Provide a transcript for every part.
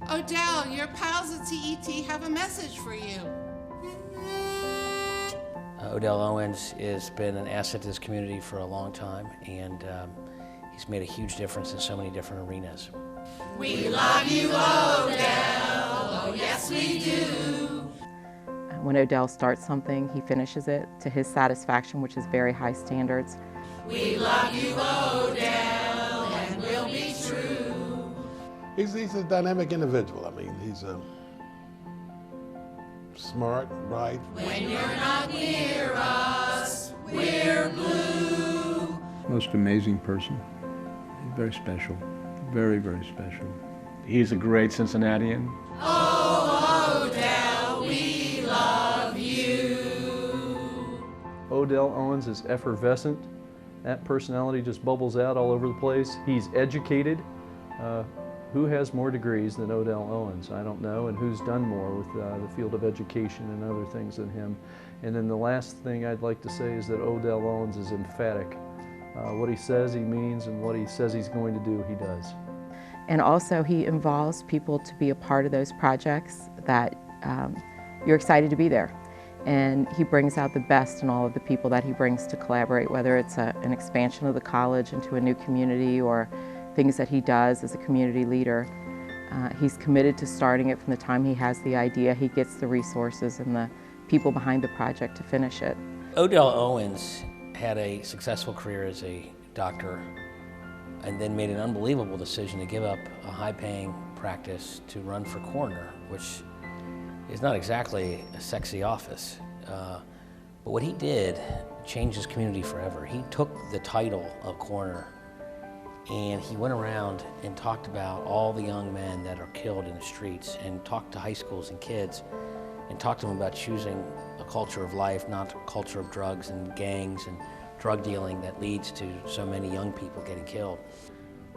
Odell, your pals at CET have a message for you. Odell Owens has been an asset to this community for a long time, and he's made a huge difference in so many different arenas. We love you, Odell. Oh, yes, we do. When Odell starts something, he finishes it to his satisfaction, which is very high standards. We love you, Odell, and we'll be true. He's a dynamic individual. I mean, he's smart, bright. When you're not near us, we're blue. Most amazing person. Very special. Very, very special. He's a great Cincinnatian. Oh, Odell, we love you. Odell Owens is effervescent. That personality just bubbles out all over the place. He's educated. Who has more degrees than Odell Owens? I don't know, and who's done more with the field of education and other things than him. And then the last thing I'd like to say is that Odell Owens is emphatic. What he says he means, and what he says he's going to do, he does. And also he involves people to be a part of those projects that you're excited to be there. And he brings out the best in all of the people that he brings to collaborate, whether it's an expansion of the college into a new community or things that he does as a community leader. He's committed to starting it from the time he has the idea. He gets the resources and the people behind the project to finish it. Odell Owens had a successful career as a doctor and then made an unbelievable decision to give up a high-paying practice to run for coroner, which is not exactly a sexy office. But what he did changed his community forever. He took the title of coroner and he went around and talked about all the young men that are killed in the streets, and talked to high schools and kids and talked to them about choosing a culture of life, not a culture of drugs and gangs and drug dealing that leads to so many young people getting killed.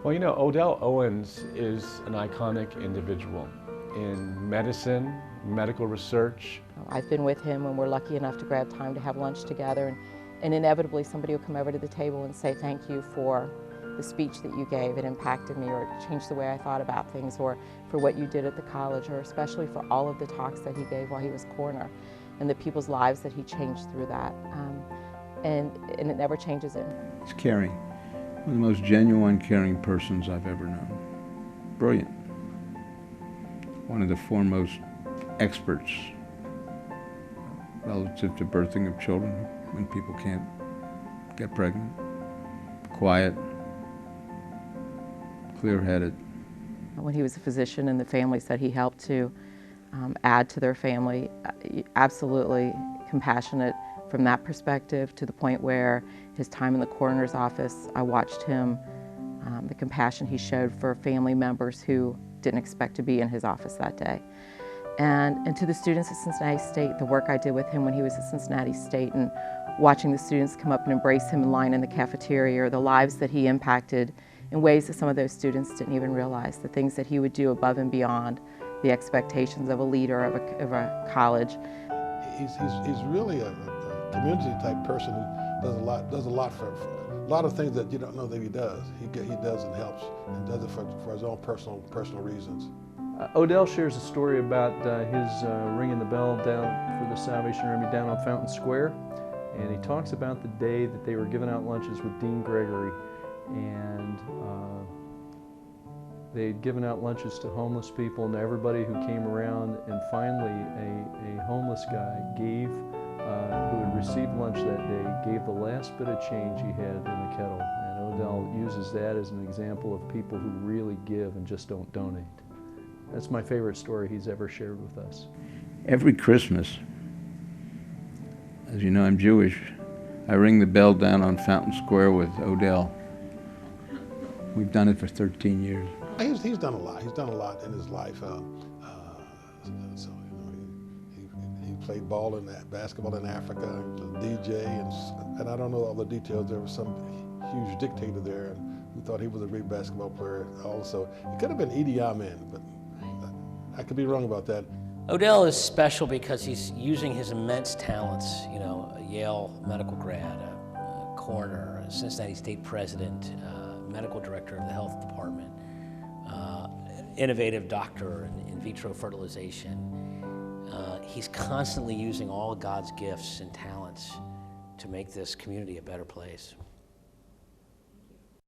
Well, you know, Odell Owens is an iconic individual in medicine, medical research. I've been with him when we're lucky enough to grab time to have lunch together, and inevitably somebody will come over to the table and say thank you for the speech that you gave. It impacted me, or it changed the way I thought about things, or for what you did at the college, or especially for all of the talks that he gave while he was coroner and the people's lives that he changed through that. And it never changes him. He's caring. One of the most genuine, caring persons I've ever known. Brilliant. One of the foremost experts relative to birthing of children when people can't get pregnant. Quiet. Clear-headed. When he was a physician and the families that he helped to add to their family, absolutely compassionate from that perspective, to the point where his time in the coroner's office, I watched him, the compassion he showed for family members who didn't expect to be in his office that day. And to the students at Cincinnati State, the work I did with him when he was at Cincinnati State, and watching the students come up and embrace him in line in the cafeteria, or the lives that he impacted in ways that some of those students didn't even realize, the things that he would do above and beyond the expectations of a leader of a college. He's really a community type person who does a lot of things that you don't know that he does. He does and helps, and does it for his own personal reasons. Odell shares a story about his ringing the bell down for the Salvation Army down on Fountain Square, and he talks about the day that they were giving out lunches with Dean Gregory, and they had given out lunches to homeless people and everybody who came around, and finally a homeless guy gave, who had received lunch that day, gave the last bit of change he had in the kettle. And Odell uses that as an example of people who really give and just don't donate. That's my favorite story he's ever shared with us. Every Christmas, as you know, I'm Jewish, I ring the bell down on Fountain Square with Odell. We've done it for 13 years. He's done a lot. He's done a lot in his life. He played ball and basketball in Africa. He was a DJ, and I don't know all the details. There was some huge dictator there who thought he was a great basketball player also. It could have been Idi Amin, but I could be wrong about that. Odell is special because he's using his immense talents, you know, a Yale medical grad, a coroner, a Cincinnati State president, medical director of the health department, innovative doctor in vitro fertilization. He's constantly using all God's gifts and talents to make this community a better place.